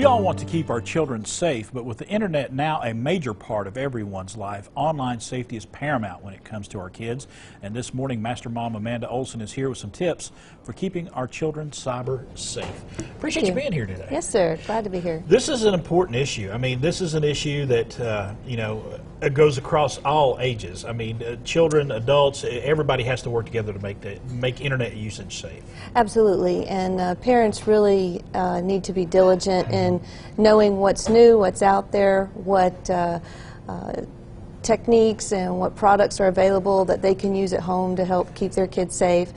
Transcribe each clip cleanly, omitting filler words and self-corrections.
We all want to keep our children safe, but with the internet now a major part of everyone's life, online safety is paramount when it comes to our kids. And this morning, Master Mom Amanda Olson is here with some tips for keeping our children cyber safe. Appreciate you being here today. Yes, sir. Glad to be here. This is an important issue. I mean, this is an issue that, it goes across all ages. I mean, children, adults, everybody has to work together to make internet usage safe. Absolutely, and parents really need to be diligent in knowing what's new, what's out there, what techniques and what products are available that they can use at home to help keep their kids safe.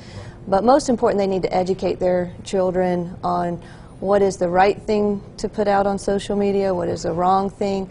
But most important, they need to educate their children on what is the right thing to put out on social media, what is the wrong thing.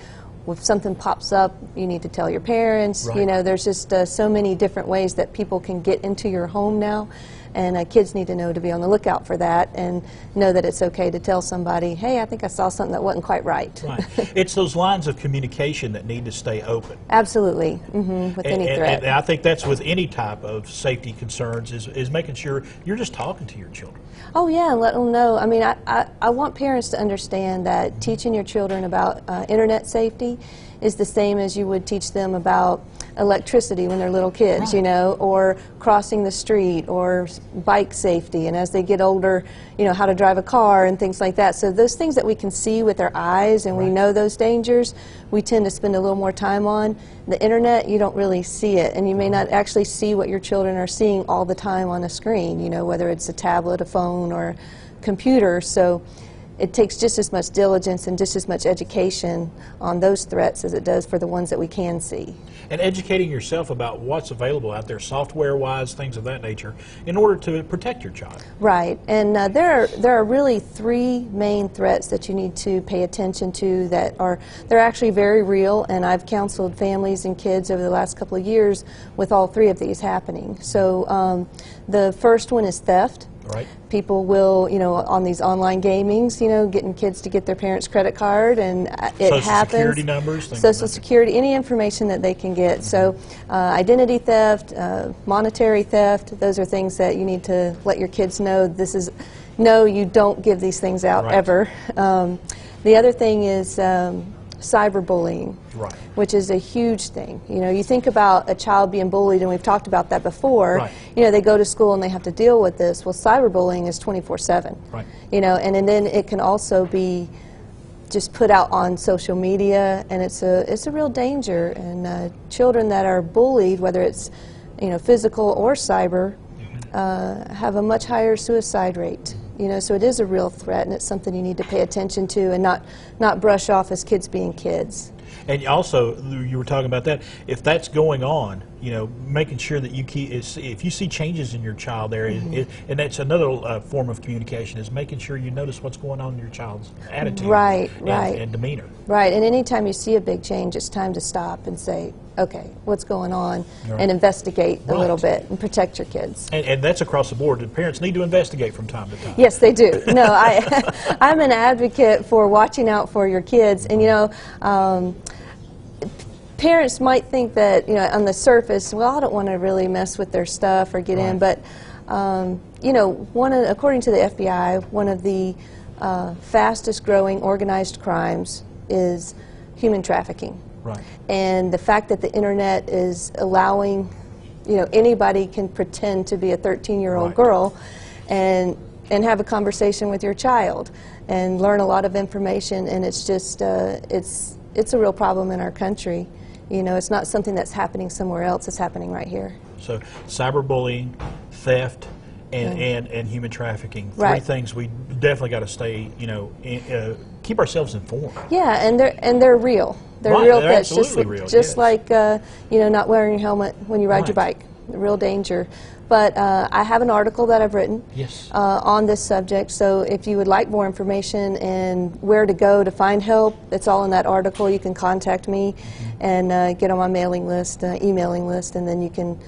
If something pops up, you need to tell your parents. Right. You know, there's just so many different ways that people can get into your home now. And kids need to know to be on the lookout for that and know that it's okay to tell somebody, hey, I think I saw something that wasn't quite right. Right. It's those lines of communication that need to stay open. Absolutely, with any threat. And I think that's with any type of safety concerns is making sure you're just talking to your children. Oh yeah, and let them know. I mean, I want parents to understand that teaching your children about internet safety is the same as you would teach them about electricity when they're little kids, right. You know, or crossing the street, or bike safety, and as they get older, you know, how to drive a car and things like that. So those things that we can see with our eyes and right. we know those dangers, we tend to spend a little more time on. The internet, you don't really see it, and you may not actually see what your children are seeing all the time on a screen, you know, whether it's a tablet, a phone, or a computer. So it takes just as much diligence and just as much education on those threats as it does for the ones that we can see. And educating yourself about what's available out there, software-wise, things of that nature, in order to protect your child. Right, and there are really three main threats that you need to pay attention to they're actually very real, and I've counseled families and kids over the last couple of years with all three of these happening. So the first one is theft. Right. People will, you know, on these online gamings, you know, getting kids to get their parents' credit card, and it happens. Social security numbers. Social security, any information that they can get. So identity theft, monetary theft, those are things that you need to let your kids know. No, you don't give these things out right. ever. The other thing is cyberbullying, right. which is a huge thing. You know, you think about a child being bullied, and we've talked about that before. Right. You know, they go to school and they have to deal with this. Well, cyberbullying is 24/7. Right. You know, and then it can also be just put out on social media, and it's a real danger. And children that are bullied, whether it's, you know, physical or cyber, have a much higher suicide rate. You know, so it is a real threat, and it's something you need to pay attention to and not brush off as kids being kids. And also, you were talking about that, if that's going on, you know, making sure that you keep, if you see changes in your child there, and that's another form of communication, is making sure you notice what's going on in your child's attitude and demeanor. Right, and anytime you see a big change, it's time to stop and say, okay, what's going on, right. and investigate a right. little bit and protect your kids. And that's across the board. The parents need to investigate from time to time. Yes, they do. No, I'm an advocate for watching out for your kids, and you know, parents might think that, you know, on the surface, well, I don't want to really mess with their stuff or get right. in, but you know, according to the FBI, one of the fastest growing organized crimes is human trafficking. Right. And the fact that the internet is allowing, you know, anybody can pretend to be a 13-year-old right. girl and have a conversation with your child and learn a lot of information, and it's just it's a real problem in our country. You know, it's not something that's happening somewhere else, it's happening right here. So cyberbullying, theft, and human trafficking, three right. things we definitely got to stay, you know, keep ourselves informed. Yeah, and they're real. They're right. real They're threats, absolutely real, just yes. like you know, not wearing your helmet when you ride right. your bike. Real danger. But I have an article that I've written yes. On this subject, so if you would like more information and where to go to find help, it's all in that article. You can contact me and get on my mailing list, emailing list, and then you can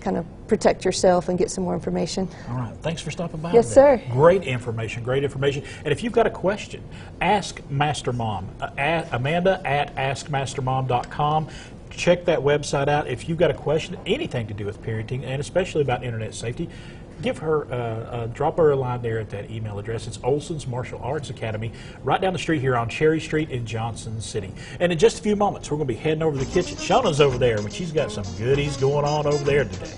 kind of protect yourself and get some more information. All right. Thanks for stopping by. Yes, today. sir. Great information, great information. And if you've got a question, ask Master Mom. Amanda at askmastermom.com. Check that website out. If you've got a question, anything to do with parenting, and especially about internet safety, give her, drop her a line there at that email address. It's Olson's Martial Arts Academy, right down the street here on Cherry Street in Johnson City. And in just a few moments, we're going to be heading over to the kitchen. Shauna's over there, but she's got some goodies going on over there today.